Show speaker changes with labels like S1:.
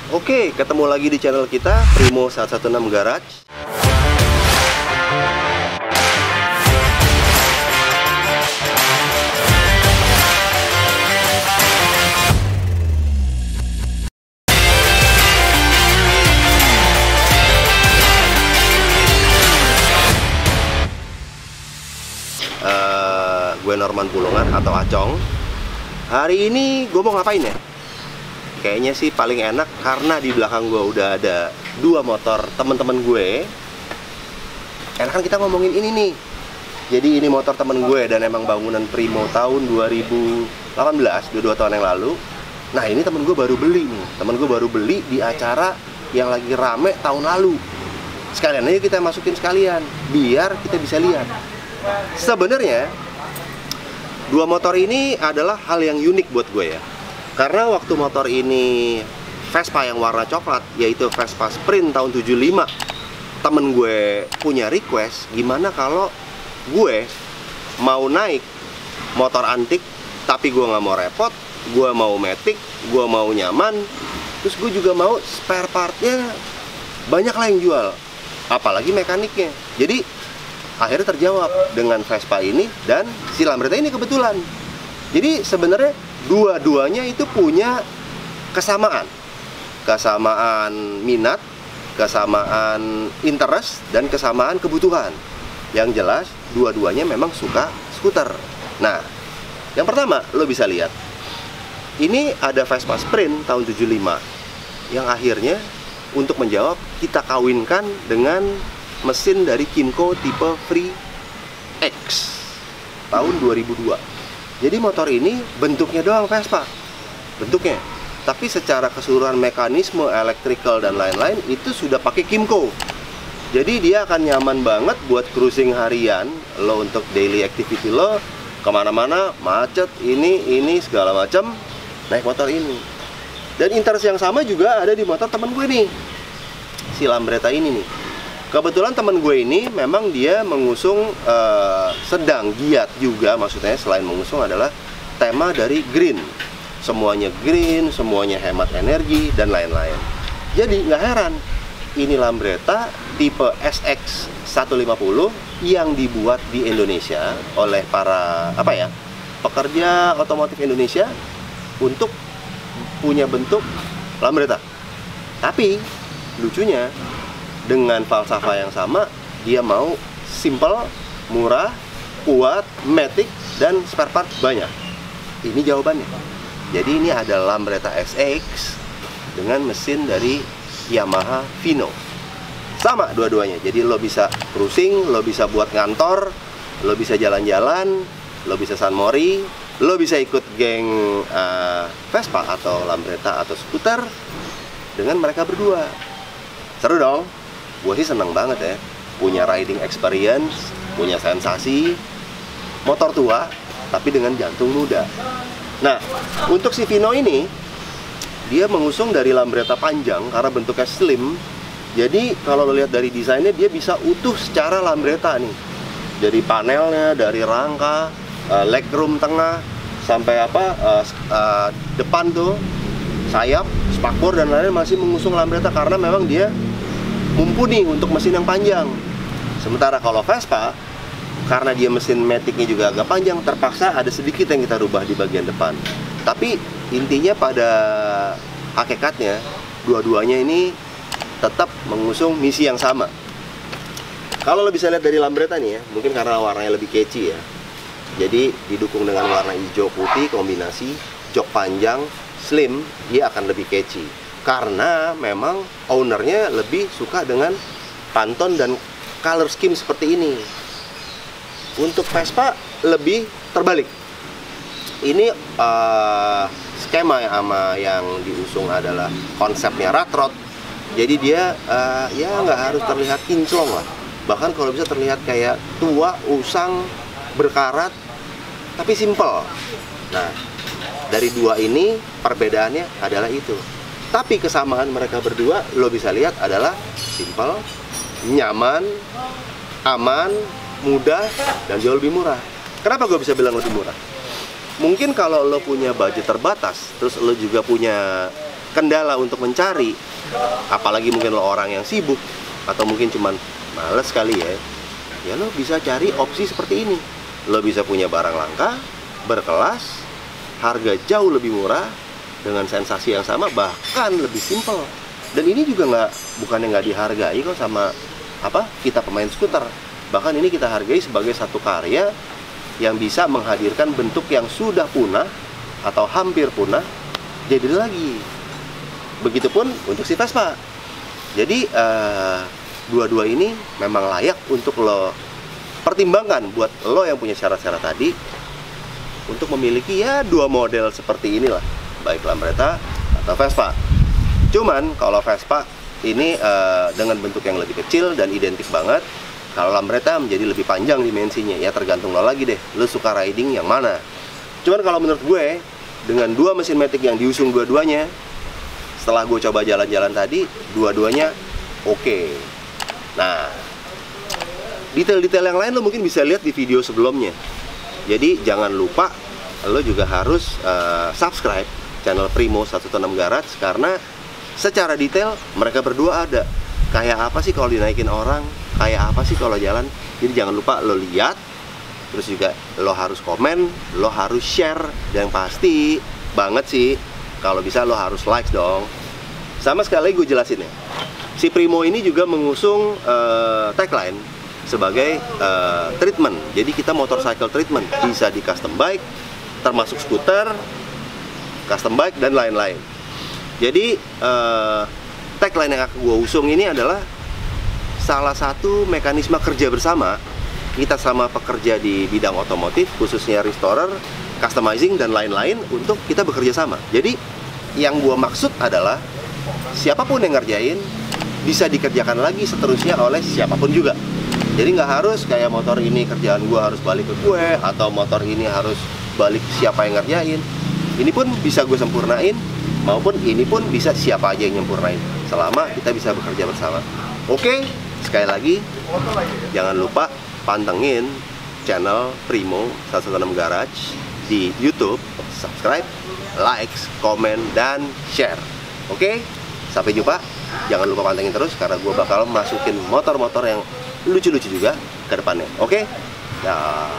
S1: Oke, ketemu lagi di channel kita Primo 116 Garage. Gue Norman Pulungan atau Acong. Hari ini gue mau ngapain ya? Kayaknya sih paling enak karena di belakang gue udah ada dua motor teman-teman gue. Enakan kita ngomongin ini nih. Jadi ini motor temen gue dan emang bangunan Primo tahun 2018, 22 tahun yang lalu. Nah ini temen gue baru beli nih. Temen gue baru beli di acara yang lagi rame tahun lalu. Sekalian aja kita masukin sekalian biar kita bisa lihat. Sebenarnya dua motor ini adalah hal yang unik buat gue ya. Karena waktu motor ini Vespa yang warna coklat, yaitu Vespa Sprint tahun 75, temen gue punya request, gimana kalau gue mau naik motor antik tapi gue nggak mau repot, gue mau matic, gue mau nyaman, terus gue juga mau spare partnya banyak lah yang jual, apalagi mekaniknya. Jadi akhirnya terjawab dengan Vespa ini dan si Lambretta ini kebetulan. Jadi sebenarnya dua-duanya itu punya kesamaan minat, kesamaan interest, dan kesamaan kebutuhan. Yang jelas dua-duanya memang suka skuter. Nah, yang pertama lo bisa lihat ini ada Vespa Sprint tahun 75 yang akhirnya untuk menjawab kita kawinkan dengan mesin dari Kymco tipe Free X tahun 2002. Jadi motor ini bentuknya doang Vespa, bentuknya, tapi secara keseluruhan mekanisme, electrical dan lain-lain itu sudah pakai Kymco. Jadi dia akan nyaman banget buat cruising harian lo, untuk daily activity lo, kemana-mana, macet, ini segala macam, naik motor ini. Dan interest yang sama juga ada di motor temen gue nih, si Lambretta ini nih. Kebetulan teman gue ini memang dia mengusung sedang giat juga, maksudnya selain mengusung adalah tema dari green. Semuanya green, semuanya hemat energi, dan lain-lain. Jadi nggak heran, ini Lambretta tipe SX 150 yang dibuat di Indonesia oleh para pekerja otomotif Indonesia untuk punya bentuk Lambretta. Tapi lucunya, dengan falsafah yang sama, dia mau simple, murah, kuat, matic, dan spare part banyak. Ini jawabannya. Jadi ini ada Lambretta SX dengan mesin dari Yamaha Vino. Sama dua-duanya. Jadi lo bisa cruising, lo bisa buat ngantor, lo bisa jalan-jalan, lo bisa San Mori, lo bisa ikut geng Vespa atau Lambretta atau skuter dengan mereka berdua. Seru dong. Gue sih seneng banget ya, punya riding experience, punya sensasi, motor tua tapi dengan jantung muda. Nah, untuk si Vino ini, dia mengusung dari Lambretta panjang karena bentuknya slim. Jadi kalau lo lihat dari desainnya, dia bisa utuh secara Lambretta nih. Dari panelnya, dari rangka, legroom tengah, sampai depan tuh, sayap, spakbor dan lain-lain masih mengusung Lambretta karena memang dia mumpuni untuk mesin yang panjang. Sementara kalau Vespa, karena dia mesin maticnya juga agak panjang, terpaksa ada sedikit yang kita rubah di bagian depan. Tapi intinya pada hakikatnya dua-duanya ini tetap mengusung misi yang sama. Kalau lo bisa lihat dari Lambretta nih ya, mungkin karena warnanya lebih catchy ya. Jadi didukung dengan warna hijau putih kombinasi, jok panjang, slim, dia akan lebih catchy. Karena memang ownernya lebih suka dengan Pantone dan color scheme seperti ini. Untuk Vespa lebih terbalik. Ini skema yang diusung adalah konsepnya rat rod. Jadi dia ya nggak harus terlihat kinclong lah. Bahkan kalau bisa terlihat kayak tua, usang, berkarat, tapi simple. Nah, dari dua ini perbedaannya adalah itu. Tapi kesamaan mereka berdua lo bisa lihat adalah simple, nyaman, aman, mudah, dan jauh lebih murah. Kenapa gue bisa bilang lebih murah? Mungkin kalau lo punya budget terbatas, terus lo juga punya kendala untuk mencari, apalagi mungkin lo orang yang sibuk atau mungkin cuman males kali ya lo bisa cari opsi seperti ini. Lo bisa punya barang langka, berkelas, harga jauh lebih murah, dengan sensasi yang sama, bahkan lebih simple. Dan ini juga bukannya nggak dihargai kok sama kita pemain skuter. Bahkan ini kita hargai sebagai satu karya yang bisa menghadirkan bentuk yang sudah punah atau hampir punah jadi lagi. Begitupun untuk si Vespa. Jadi dua-dua ini memang layak untuk lo pertimbangkan buat lo yang punya syarat-syarat tadi untuk memiliki ya dua model seperti inilah, baik Lambretta atau Vespa. Cuman kalau Vespa ini dengan bentuk yang lebih kecil dan identik banget. Kalau Lambretta menjadi lebih panjang dimensinya, ya tergantung lo lagi deh, lo suka riding yang mana. Cuman kalau menurut gue, dengan dua mesin matic yang diusung dua-duanya, setelah gue coba jalan-jalan tadi, dua-duanya oke. Nah, detail-detail yang lain lo mungkin bisa lihat di video sebelumnya. Jadi jangan lupa, lo juga harus subscribe channel Primo 116 Garage, karena secara detail mereka berdua ada. Kayak apa sih kalau dinaikin orang, kayak apa sih kalau jalan. Jadi jangan lupa lo lihat, terus juga lo harus komen, lo harus share, dan pasti banget sih kalau bisa lo harus like dong. Sama sekali gue jelasin ya, si Primo ini juga mengusung tagline sebagai treatment. Jadi kita motorcycle treatment, bisa di custom bike, termasuk skuter, custom bike, dan lain-lain. Jadi tagline yang gue usung ini adalah salah satu mekanisme kerja bersama kita sama pekerja di bidang otomotif, khususnya restorer, customizing, dan lain-lain, untuk kita bekerja sama. Jadi yang gue maksud adalah siapapun yang ngerjain bisa dikerjakan lagi seterusnya oleh siapapun juga. Jadi nggak harus kayak motor ini kerjaan gue harus balik ke gue, atau motor ini harus balik siapa yang ngerjain. Ini pun bisa gue sempurnain, maupun ini pun bisa siapa aja yang nyempurnain, selama kita bisa bekerja bersama. Oke, sekali lagi jangan lupa pantengin channel Primo 116 Garage di YouTube, subscribe, like, komen, dan share. Oke, sampai jumpa. Jangan lupa pantengin terus, karena gue bakal masukin motor-motor yang lucu-lucu juga ke depannya. Oke? Dah.